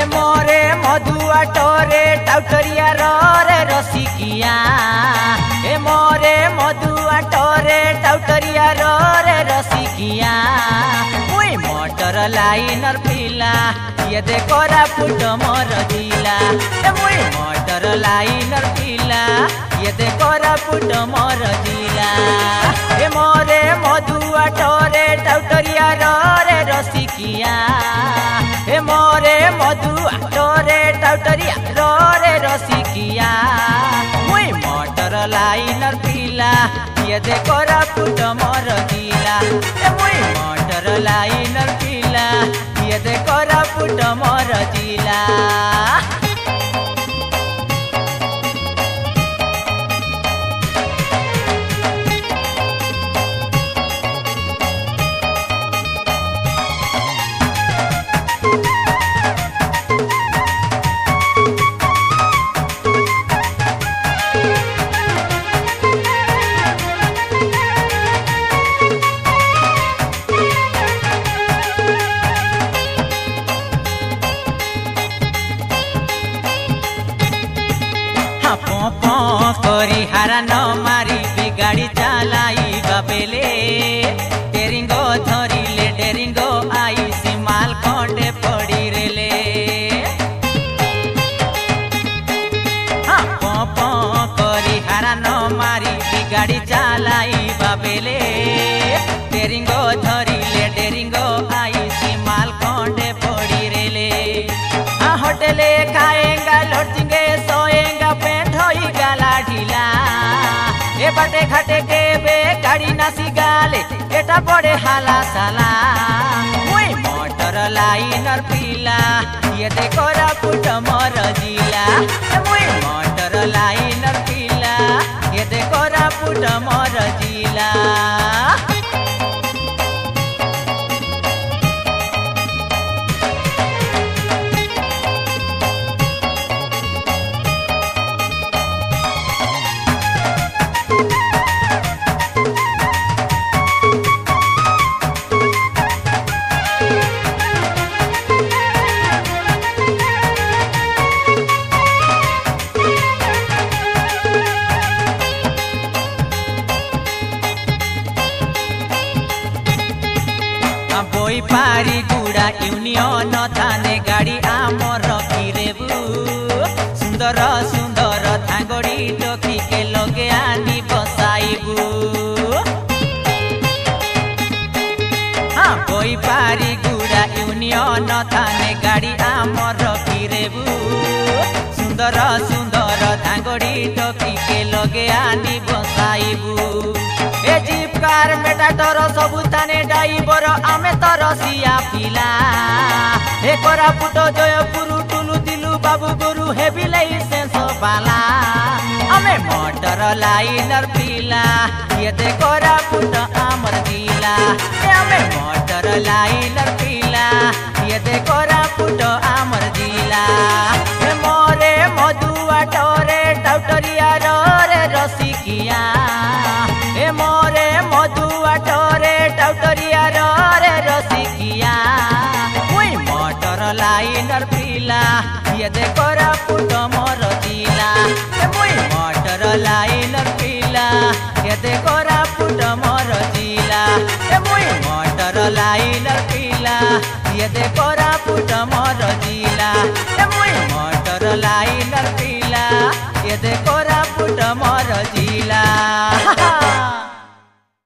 ए मोरे मधुआ टोरे टाउटरिया रे रसिकिया ए मोरे मधुआ टोरे टाउटरिया रे रसिकिया मुई मोटर लाइनर पिला ये दे कोरापुट मोर जिला ए मुई मोटर लाइनर पिला ये दे कोरापुट मोर जिला ए मोरे मधुआ टोरे टाउटरिया रे रसिकिया ए मोरे मधुआ टोरे टाउटरिया रे रसिकिया मुई मोटर लाइनर पिला ये दे कोरापुट मोर जिला ए मुई मोटर लाइनर पिला ये दे कोरापुट मोर जिला करी हारा न मारी गाड़ी चलाई बाबेले डेरिंगो धरिले डेरिंगो आई सिमाल खंडे पड़ी रेले करी हारा न मारी गाड़ी चलाई बाबेले डेरिंगो धरिले डेरिंगो आई सिमाल खंडे पड़ी रेले होटले खाएंगा लौटेंगे सोएंगा पेंट होई गाला ढीला ए बाटे घाटे के बे गाड़ी नासी गाले एटा बड़े हाला साला मुई मोटर लाइनर पिला ये दे कोरापुट मोर जिला मुई मोटर लाइनर पिला ये दे कोरापुट मोर जिला बोई पारी गुड़ा यूनियन थाने गाड़ी आमर रखिरेबू सुंदर सुंदर थांगड़ी टकी के लगे आनी बसाइबू हाँ बोई पारी गुड़ा यूनियन थाने गाड़ी आमर रखिरेबू सुंदर सुंदर थांगड़ी टकी के लगे आनी बसाइबू ए जीप कार मेटाटर सबु थाने ड्राइवर आमे तो रसिया पिला हे कोरापुट जयपुर टुलु दिलु बाबू गुरु हेवी लाइसेंस वाला आमे मोटर लाइनर पिला ये दे कोरापुट आमर जिला आमे मोटर लाइनर पिला ये दे कोरापुट आमर जिला मोरे मधुआ टोरे टाउटरिया रे रसिकिया ए मोरे मधुआ टोरे टाउटरिया रे रसिकिया मुई मोटर लाइनर पिला ये दे कोरापुट मोर जिला मुई मोटर लाइनर पिला ये दे कोरापुट मोर जिला मुई मोटर लाइनर पिला ये दे कोरापुट मोर जिला मुई मोटर लाइनर पिला ये दे कोरापुट मोर जिला।